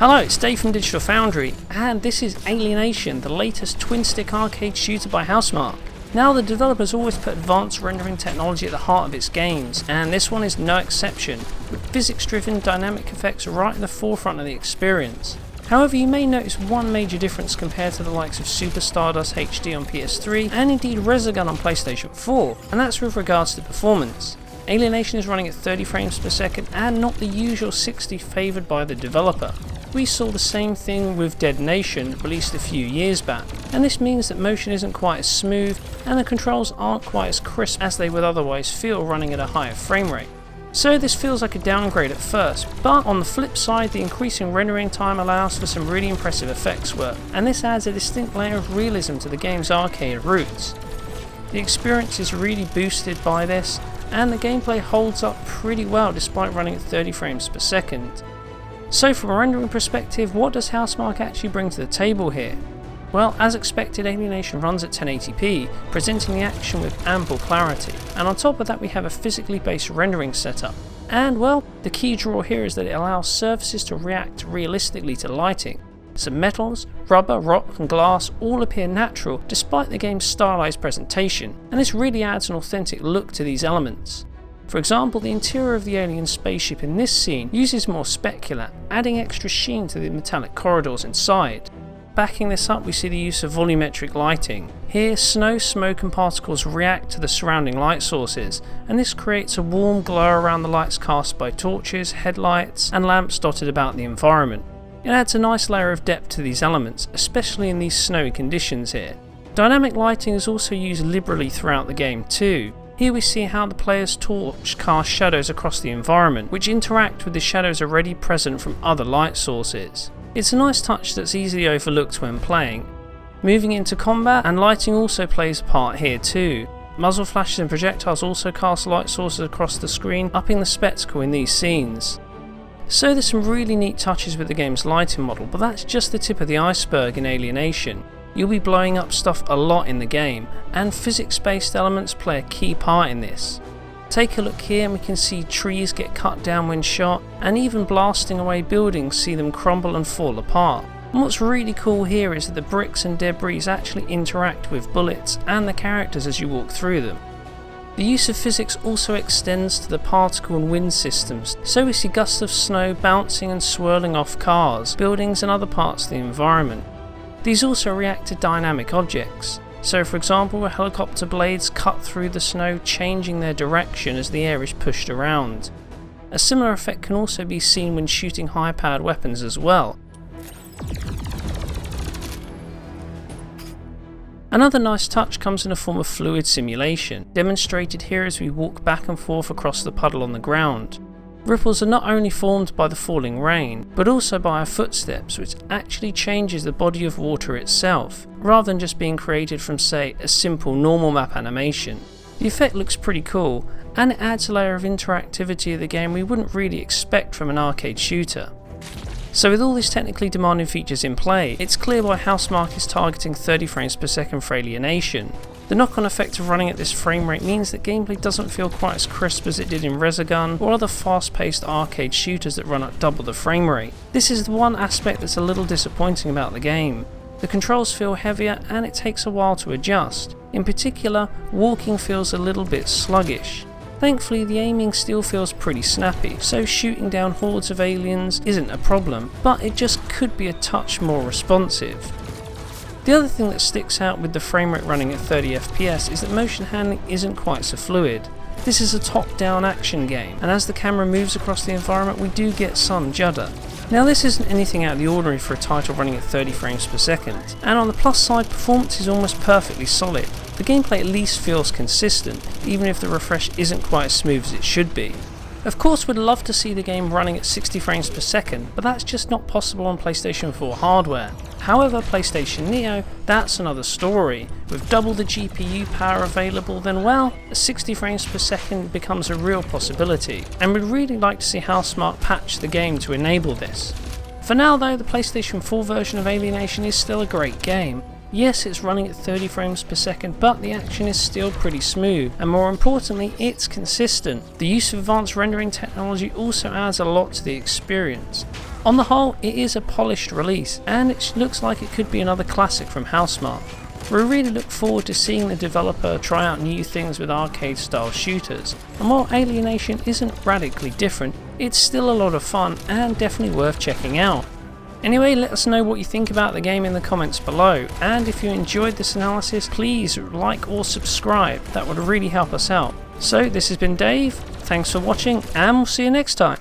Hello, it's Dave from Digital Foundry, and this is Alienation, the latest twin-stick arcade shooter by Housemarque. Now, the developers always put advanced rendering technology at the heart of its games, and this one is no exception, with physics-driven dynamic effects right in the forefront of the experience. However, you may notice one major difference compared to the likes of Super Stardust HD on PS3, and indeed Resogun on PlayStation 4, and that's with regards to performance. Alienation is running at 30 frames per second, and not the usual 60 favoured by the developer. We saw the same thing with Dead Nation, released a few years back, and this means that motion isn't quite as smooth and the controls aren't quite as crisp as they would otherwise feel running at a higher frame rate. So this feels like a downgrade at first, but on the flip side, the increasing rendering time allows for some really impressive effects work, and this adds a distinct layer of realism to the game's arcade roots. The experience is really boosted by this, and the gameplay holds up pretty well despite running at 30 frames per second. So from a rendering perspective, what does Housemarque actually bring to the table here? Well, as expected, Alienation runs at 1080p, presenting the action with ample clarity, and on top of that we have a physically based rendering setup. And well, the key draw here is that it allows surfaces to react realistically to lighting. Some metals, rubber, rock and glass all appear natural despite the game's stylized presentation, and this really adds an authentic look to these elements. For example, the interior of the alien spaceship in this scene uses more specular, adding extra sheen to the metallic corridors inside. Backing this up, we see the use of volumetric lighting. Here, snow, smoke and particles react to the surrounding light sources, and this creates a warm glow around the lights cast by torches, headlights and lamps dotted about the environment. It adds a nice layer of depth to these elements, especially in these snowy conditions here. Dynamic lighting is also used liberally throughout the game too. Here we see how the player's torch casts shadows across the environment, which interact with the shadows already present from other light sources. It's a nice touch that's easily overlooked when playing. Moving into combat, and lighting also plays a part here too. Muzzle flashes and projectiles also cast light sources across the screen, upping the spectacle in these scenes. So there's some really neat touches with the game's lighting model, but that's just the tip of the iceberg in Alienation. You'll be blowing up stuff a lot in the game, and physics-based elements play a key part in this. Take a look here and we can see trees get cut down when shot, and even blasting away buildings see them crumble and fall apart. And what's really cool here is that the bricks and debris actually interact with bullets and the characters as you walk through them. The use of physics also extends to the particle and wind systems, so we see gusts of snow bouncing and swirling off cars, buildings and other parts of the environment. These also react to dynamic objects, so for example helicopter blades cut through the snow, changing their direction as the air is pushed around. A similar effect can also be seen when shooting high-powered weapons as well. Another nice touch comes in the form of fluid simulation, demonstrated here as we walk back and forth across the puddle on the ground. Ripples are not only formed by the falling rain, but also by our footsteps, which actually changes the body of water itself, rather than just being created from, say, a simple normal map animation. The effect looks pretty cool, and it adds a layer of interactivity of the game we wouldn't really expect from an arcade shooter. So with all these technically demanding features in play, it's clear why Housemarque is targeting 30 frames per second for Alienation. The knock-on effect of running at this frame rate means that gameplay doesn't feel quite as crisp as it did in Resogun or other fast-paced arcade shooters that run at double the frame rate. This is the one aspect that's a little disappointing about the game. The controls feel heavier and it takes a while to adjust. In particular, walking feels a little bit sluggish. Thankfully, the aiming still feels pretty snappy, so shooting down hordes of aliens isn't a problem, but it just could be a touch more responsive. The other thing that sticks out with the frame rate running at 30 FPS is that motion handling isn't quite so fluid. This is a top-down action game, and as the camera moves across the environment we do get some judder. Now this isn't anything out of the ordinary for a title running at 30 frames per second, and on the plus side, performance is almost perfectly solid. The gameplay at least feels consistent, even if the refresh isn't quite as smooth as it should be. Of course, we'd love to see the game running at 60 frames per second, but that's just not possible on PlayStation 4 hardware. However, PlayStation Neo, that's another story. With double the GPU power available, then well, 60 frames per second becomes a real possibility, and we'd really like to see Housemarque patch the game to enable this. For now though, the PlayStation 4 version of Alienation is still a great game. Yes, it's running at 30 frames per second, but the action is still pretty smooth, and more importantly, it's consistent. The use of advanced rendering technology also adds a lot to the experience. On the whole, it is a polished release, and it looks like it could be another classic from Housemarque. We really look forward to seeing the developer try out new things with arcade style shooters, and while Alienation isn't radically different, it's still a lot of fun and definitely worth checking out. Anyway, let us know what you think about the game in the comments below, and if you enjoyed this analysis, please like or subscribe, that would really help us out. So this has been Dave, thanks for watching, and we'll see you next time.